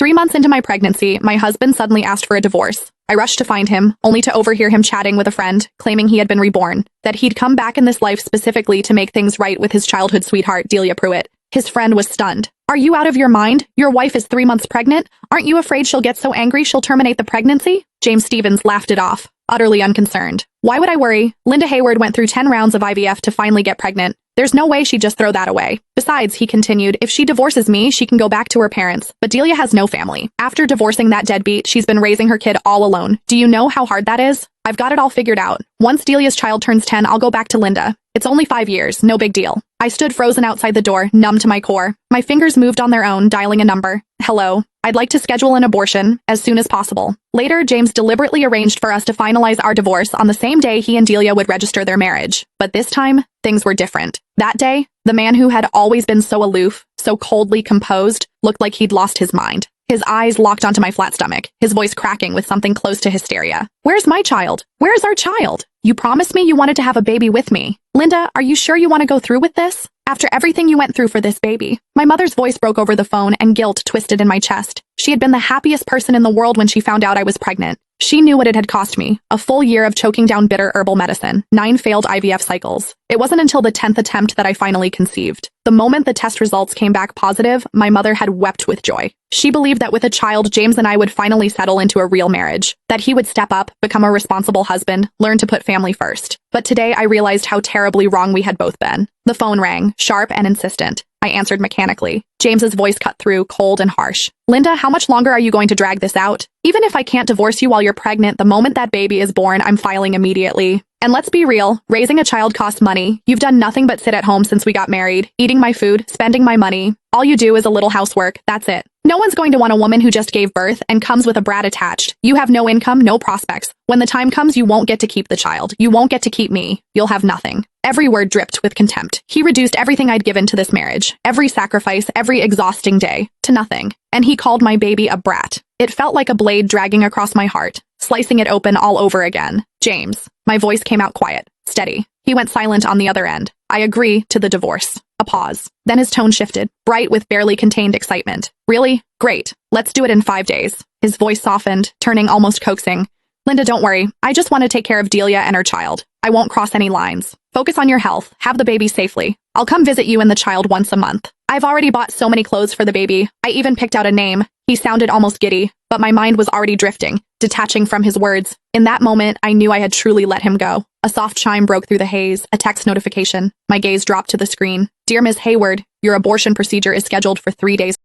3 months into my pregnancy, my husband suddenly asked for a divorce. I rushed to find him, only to overhear him chatting with a friend, claiming he had been reborn, that he'd come back in this life specifically to make things right with his childhood sweetheart, Delia Pruitt. His friend was stunned. "Are you out of your mind? Your wife is 3 months pregnant? Aren't you afraid she'll get so angry she'll terminate the pregnancy?" James Stevens laughed it off, utterly unconcerned. "Why would I worry? Linda Hayward went through 10 rounds of IVF to finally get pregnant. There's no way she'd just throw that away. Besides," he continued, "if she divorces me, she can go back to her parents. But Delia has no family. After divorcing that deadbeat, she's been raising her kid all alone. Do you know how hard that is? I've got it all figured out. Once Delia's child turns 10, I'll go back to Linda. It's only 5 years, no big deal." I stood frozen outside the door, numb to my core. My fingers moved on their own, dialing a number. "Hello. I'd like to schedule an abortion as soon as possible." Later, James deliberately arranged for us to finalize our divorce on the same day he and Delia would register their marriage. But this time, things were different. That day, the man who had always been so aloof, so coldly composed, looked like he'd lost his mind. His eyes locked onto my flat stomach, his voice cracking with something close to hysteria. "Where's my child? Where's our child? You promised me you wanted to have a baby with me. Linda, are you sure you want to go through with this? After everything you went through for this baby?" My mother's voice broke over the phone and guilt twisted in my chest. She had been the happiest person in the world when she found out I was pregnant. She knew what it had cost me, a full year of choking down bitter herbal medicine, 9 failed IVF cycles. It wasn't until the 10th attempt that I finally conceived. The moment the test results came back positive, my mother had wept with joy. She believed that with a child, James and I would finally settle into a real marriage, that he would step up, become a responsible husband, learn to put family first. But today I realized how terribly wrong we had both been. The phone rang, sharp and insistent. I answered mechanically. James's voice cut through, cold and harsh. "Linda, how much longer are you going to drag this out? Even if I can't divorce you while you're pregnant, the moment that baby is born, I'm filing immediately. And let's be real, raising a child costs money. You've done nothing but sit at home since we got married, eating my food, spending my money. All you do is a little housework, that's it. No one's going to want a woman who just gave birth and comes with a brat attached. You have no income, no prospects. When the time comes, you won't get to keep the child. You won't get to keep me. You'll have nothing." Every word dripped with contempt. He reduced everything I'd given to this marriage, every sacrifice, every exhausting day, to nothing. And he called my baby a brat. It felt like a blade dragging across my heart, slicing it open all over again. "James." My voice came out quiet, steady. He went silent on the other end. "I agree to the divorce." A pause. Then his tone shifted, bright with barely contained excitement. "Really? Great. Let's do it in 5 days. His voice softened, turning almost coaxing. "Linda, don't worry. I just want to take care of Delia and her child. I won't cross any lines. Focus on your health. Have the baby safely. I'll come visit you and the child once a month. I've already bought so many clothes for the baby. I even picked out a name." He sounded almost giddy, but my mind was already drifting, detaching from his words. In that moment, I knew I had truly let him go. A soft chime broke through the haze, a text notification. My gaze dropped to the screen. "Dear Ms. Hayward, your abortion procedure is scheduled for 3 days."